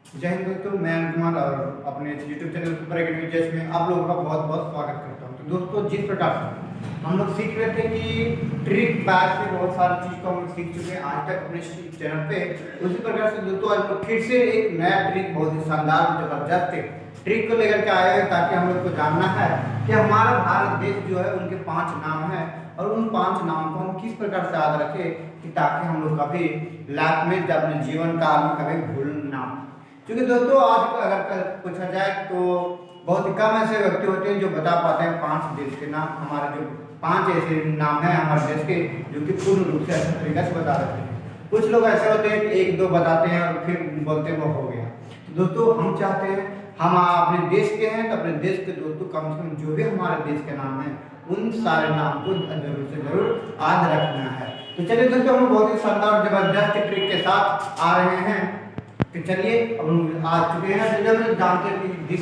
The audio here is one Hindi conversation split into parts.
जय हिंद दोस्तों, मैं अनिल कुमार और अपने यूट्यूब चैनल सुपर एकेडमी जैस में आप लोगों का बहुत बहुत स्वागत करता हूं। तो दोस्तों, जिस प्रकार से हम लोग सीख रहे थे कि ट्रिक बैग से बहुत सारी चीज़ को हम लोग सीख चुके हैं आज तक अपने चैनल पे, उसी प्रकार से दोस्तों आज लोग फिर से एक नया ट्रिक बहुत ही शानदार जबरदस्त ट्रिक को लेकर के आए हैं, ताकि हम लोग को जानना है कि हमारा भारत देश जो है उनके 5 नाम हैं और उन 5 नाम को हम किस प्रकार से याद रखें कि ताकि हम लोग कभी लाइफ में जब अपने जीवन काल में कभी भूल ना। क्योंकि दोस्तों आज अगर पूछा जाए तो बहुत ही कम ऐसे व्यक्ति होते हैं जो बता पाते हैं 5 देश के नाम। हमारे जो 5 ऐसे नाम हैं हमारे देश के जो कि पूर्ण रूप से अच्छे तरीके से बता देते हैं। कुछ लोग ऐसे होते हैं कि 1-2 बताते हैं और फिर बोलते हैं वो हो गया। तो दोस्तों हम चाहते हैं हम अपने देश के हैं तो अपने देश के दोस्तों कम से कम जो भी हमारे देश के नाम हैं उन सारे नाम को जरूर से जरूर याद रखना है। तो चलिए दोस्तों, हम बहुत ही शानदार जबरदस्त ट्रिक के साथ आ रहे हैं। तो चलिए अब हम आ चुके हैं, तो जब जानते हैं कि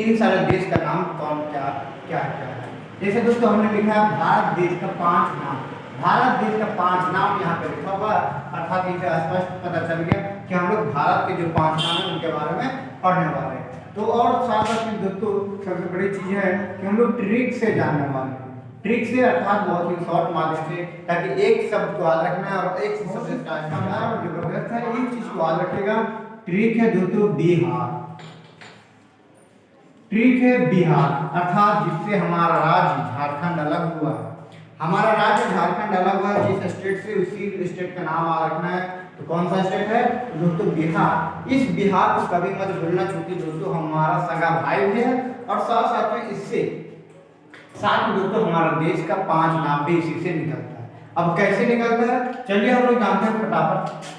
इन सारे देश का नाम कौन क्या क्या क्या है। जैसे दोस्तों हमने लिखा है भारत देश का 5 नाम। भारत देश का 5 नाम यहाँ पे लिखा हुआ, अर्थात इसे स्पष्ट पता चल गया कि हम लोग भारत के जो 5 नाम है उनके बारे में पढ़ने वाले हैं। तो और साथ साथ में दोस्तों सबसे बड़ी चीज है कि हम लोग ट्रिक से जानने वाले हैं। ट्रिक से अर्थात बहुत ही शॉर्ट माध्यम से, ताकि एक शब्द को याद रखना है और एक शब्द का जबरदस्त है, एक चीज को याद रखेगा। ट्रिक है दोस्तों बिहार। ट्रिक है बिहार, अर्थात जिससे हमारा राज्य झारखंड अलग हुआ है। हमारा राज्य झारखंड अलग हुआ है, जिस स्टेट से उसी स्टेट का नाम याद रखना है। तो कौन सा स्टेट है दोस्तों? बिहार। इस बिहार को कभी मत भूलना, क्योंकि दोस्तों हमारा सगा भाई भी है और साथ साथ में इससे साथ में दोस्तों हमारा देश का 5 नाम भी इसी से निकलता है। अब कैसे निकलता है चलिए हम लोग जानते हैं फटाफट।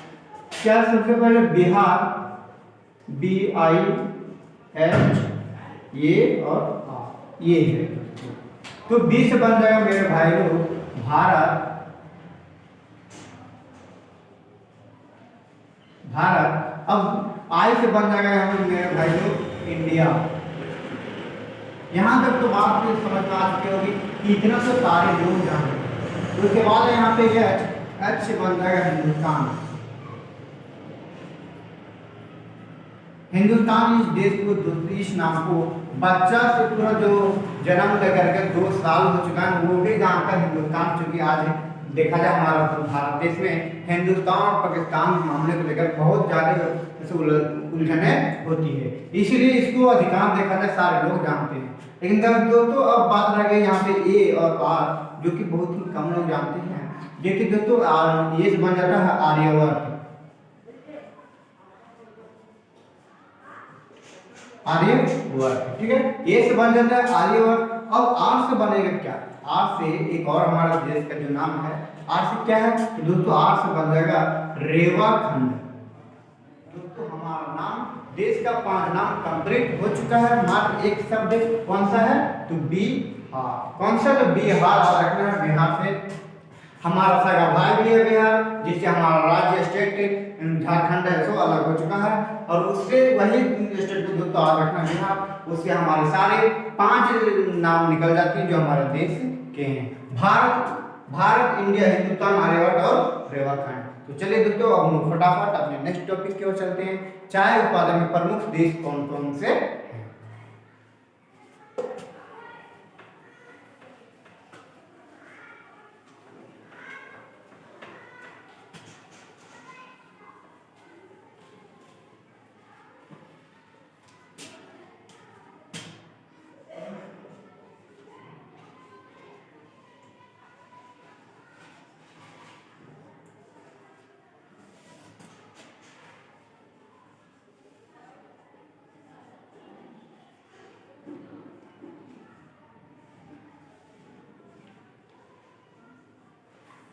क्या सबसे पहले बिहार BIH ये और ये है, तो 20 से बन जाएगा मेरे भाई लोग भारत। भारत अब आई से बन जाएगा यहाँ पे मेरे भाई लोग इंडिया। यहाँ तक तो बात समझ में आ चुकी होगी कि इतना तो सारे लोग जानते हैं। उसके बाद यहाँ पे H से बन जाएगा हिंदुस्तान। हिंदुस्तान इस देश को इस नाम को बच्चा से पूरा जो जन्म लेकर के 2 साल हो चुका है वो भी जानकर हिंदुस्तान, चूंकि आज देखा जाए हमारा भारत देश में हिंदुस्तान और पाकिस्तान मामले को लेकर बहुत ज्यादा उलझने होती है, इसीलिए इसको अधिकांश देखा जाए सारे लोग जानते हैं। लेकिन दोस्तों अब बात रह गई यहाँ पे A और R, जो कि बहुत ही कम लोग जानते हैं। देखिए दोस्तों ये से बन जाता है आर्यवर्त। आर्यवर्त, ठीक है, ये से बन जाता है आर्यवर्त। अब आर से बनेगा क्या? आर से एक और हमारा देश का जो नाम है आर से क्या है तो दोस्तों आर से बन जाएगा रेवाखंड। दोस्तों हमारा नाम देश का 5 नाम कंप्लीट हो चुका है। मात्र एक शब्द कौन सा है तो बिहार। कौन सा? तो बिहार रखना है। बिहार से हमारा सगा भाई भी है बिहार, जिससे हमारा राज्य स्टेट झारखंड है सो अलग हो चुका है, और उससे वही स्टेट को दोस्तों याद रखना बिहार, उससे हमारे सारे 5 नाम निकल जाते हैं जो हमारे देश के हैं। भारत, इंडिया, हिंदुस्तान, आर्यवर्त और रेवाखंड। तो चलिए दोस्तों अब हम फटाफट अपने नेक्स्ट टॉपिक की ओर चलते हैं। चाय उत्पादन में प्रमुख देश कौन कौन से हैं?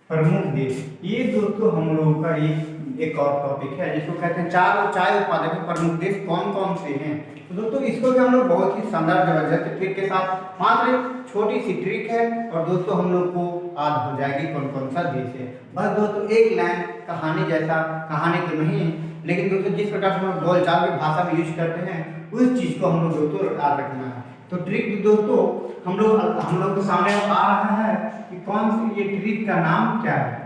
प्रमुख देश, ये दोस्तों हम लोगों का एक और टॉपिक है जिसको कहते हैं चाय उत्पादक में प्रमुख देश कौन कौन से हैं। तो दोस्तों इसको भी हम लोग बहुत ही शानदार जबरदस्त ट्रिक के साथ, मात्र एक छोटी सी ट्रिक है और दोस्तों हम लोग को याद हो जाएगी कौन कौन सा देश है। बस दोस्तों एक लाइन कहानी जैसा, कहानी तो नहीं लेकिन दोस्तों जिस प्रकार से हम लोग बोलचाल में भाषा में यूज करते हैं उस चीज को हम लोग दोस्तों याद रखना है। तो ट्रिक दोस्तों हम लोग के सामने आ रहा है कि कौन सी ये ट्रिक का नाम क्या है।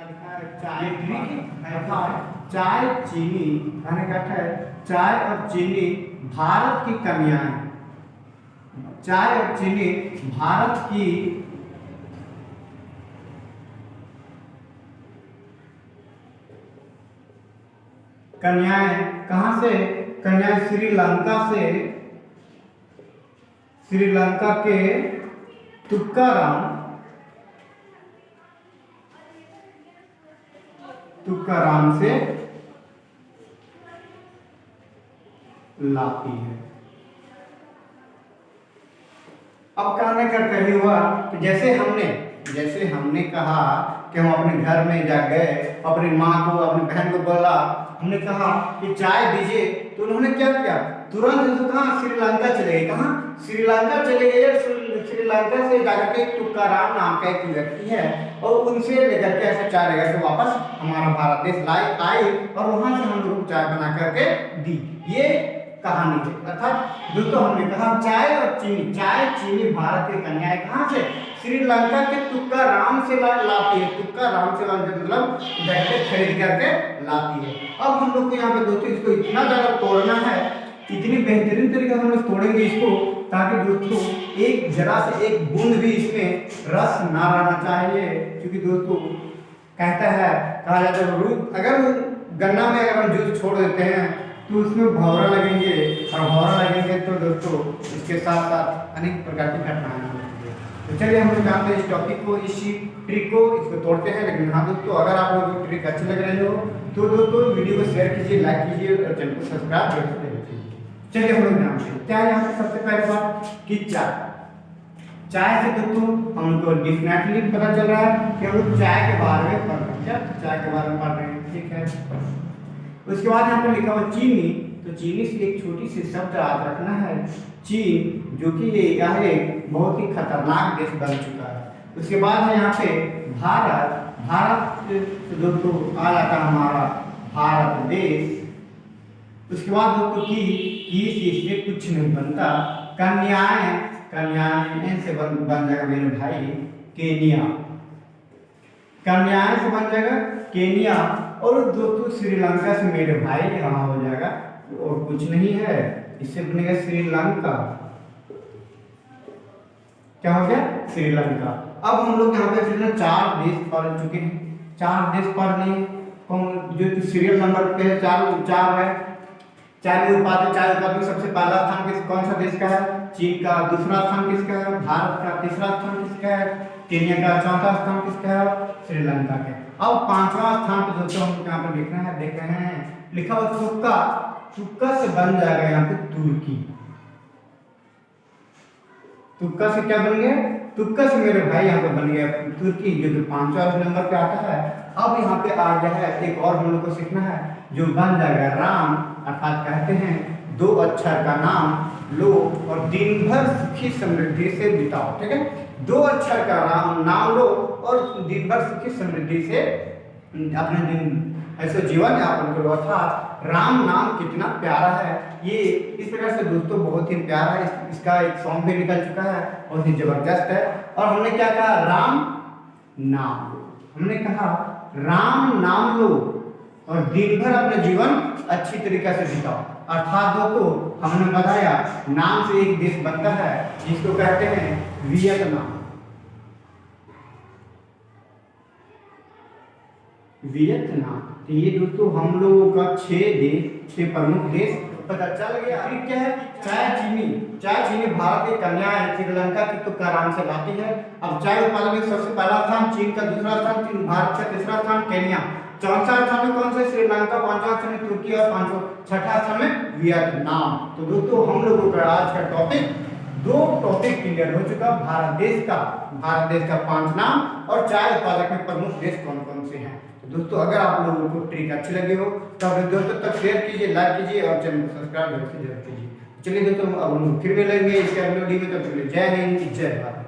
चाय चाय चीनी मैंने कहा है चाय और चीनी भारत की कन्याएं, चाय और चीनी भारत की कन्याएं, कहां से कन्याएं? श्रीलंका से, श्रीलंका के तुकाराम से लाती है। अब कहने का कही हुआ कि जैसे हमने कहा कि हम अपने घर में जा गए, अपनी माँ को अपनी बहन को बोला, हमने कहा कि चाय दीजिए, तो उन्होंने क्या किया? तुरंत कहाँ? श्रीलंका चले गए। कहाँ? श्रीलंका चले गए। श्रीलंका से जाकर के तुकाराम नाम का एक व्यक्ति है और उनसे लेकर के ऐसे चाय लेकर के वापस हमारा भारत देश आई और वहां से हम लोग को चाय बना करके दी। ये कहानी है। अर्थात दोस्तों हमने कहा चाय और चीनी, चाय चीनी भारत की कन्याएं कहाँ से? श्रीलंका के तुकाराम से लाती है। तुकाराम से मतलब जाकर खरीद करके लाती है। अब हम लोग को यहाँ पे दोस्तों इसको इतना ज्यादा तोड़ना है, इतनी बेहतरीन तरीके से हम लोग तोड़ेंगे इसको, ताकि दोस्तों एक जरा से एक बूंद भी इसमें रस ना रहना चाहिए। क्योंकि दोस्तों कहता है, कहा जाता है अगर गन्ना में अगर हम जूस छोड़ देते हैं तो उसमें भौरा लगेंगे और भौरा लगेंगे तो दोस्तों इसके साथ साथ अनेक प्रकार की घटनाएं होती है। तो चलिए हम लोग जानते हैं इस टॉपिक को, इस ट्रिक को, इसको तोड़ते हैं। लेकिन हाँ दोस्तों, अगर आप लोगों को ट्रिक अच्छी लग रही हो तो दोस्तों वीडियो को शेयर कीजिए, लाइक कीजिए और चैनल को सब्सक्राइब करके रखिए। चलिए हम लोग जानते हैं क्या यहाँ पे सबसे पहले बात कि चाय से दोस्तों हम लोग को डेफिनेटली पता चल रहा है कि हम लोग चाय के बारे में पढ़ रहे हैं। चाय के बारे में पढ़ रहे हैं, ठीक है। उसके बाद यहाँ पर लिखा हुआ चीनी, तो चीनी से एक छोटी सी शब्द याद रखना है, चीन, जो कि एक बहुत ही खतरनाक देश बन चुका है। उसके बाद है यहाँ पे भारत, भारत दोस्तों आ जाता है हमारा भारत देश। उसके बाद दोस्तों की से इसमें कुछ नहीं बनता, कन्याएं, कन्याएं से बन जाएगा मेरे भाई केनिया, कन्याएं से बन जाएगा केनिया। और दोस्तों श्रीलंका से मेरे भाई यहाँ हो जाएगा और कुछ नहीं है, इससे बनेगा श्रीलंका। क्या हो गया? श्रीलंका। अब हम लोग यहाँ पे फिर 4 देश पढ़ चुके हैं, 4 देश पढ़ लिए। कौन जो सीरियल नंबर पे 4 है। चाय उत्पादन में सबसे पहला स्थान कौन सा देश का है? चीन का। दूसरा स्थान किसका है? भारत का। तीसरा स्थान किसका है? केनिया का। चौथा स्थान किसका है? श्रीलंका का। अब 5वां स्थान पे दोस्तों हम यहाँ पे लिखना है, देख रहे हैं लिखा हुआ तुक्का, तुक्का से बन जाएगा यहाँ पे तुर्की। तुक्का से क्या बन गया? तुक्का से मेरे भाई यहाँ पे बन गया तुर्की, जो कि 5वां नंबर पे आता है। अब यहाँ पे आ गया है एक और हम लोग को सीखना है, जो बन जाएगा राम। अर्थात कहते हैं 2 अक्षर का नाम लो और दिन भर सुखी समृद्धि से बिताओ। ठीक है, 2 अक्षर का नाम लो और दिन भर सुखी समृद्धि से अपने दिन ऐसे जीवन यापन करो। अर्थात राम नाम कितना प्यारा है, ये इस प्रकार से दोस्तों बहुत ही प्यारा है। इसका एक सॉन्ग भी निकल चुका है, बहुत ही जबरदस्त है। और हमने क्या कहा? राम नाम लो। हमने कहा राम नाम लो और दिन भर अपना जीवन अच्छी तरीके से बिताओ। अर्थात दोस्तों हमने बताया नाम से एक देश बनता है जिसको कहते हैं वियतनाम। वियतनाम। तो ये दोस्तों हम लोगों का 6 प्रमुख देश पता चल गया। फिर क्या है? चाय चीनी। चाय चीनी भारत की कन्याएं श्रीलंका की तुकाराम से लाती है। अब चाय उत्पादन में सबसे पहला स्थान चीन का, दूसरा स्थान भारत का, तीसरा स्थान केनिया, चौथा स्थान में कौन से? श्रीलंका, 5वां स्थान में तुर्की और 6वां स्थान में वियतनाम। तो दोस्तों हम लोगों का आज का टॉपिक 2 टॉपिक क्लियर हो चुका। भारत देश का 5 नाम और चाय उत्पादक में प्रमुख देश कौन कौन से हैं। तो दोस्तों अगर आप लोगों को ट्रिक अच्छी लगी हो तो दोस्तों तक शेयर कीजिए, लाइक कीजिए और चैनल को सब्सक्राइब जरूर कीजिए। चलिए दोस्तों अब हम फिर मिलेंगे इसके अगले वीडियो में। तब तक के लिए जय हिंद, जय भारत।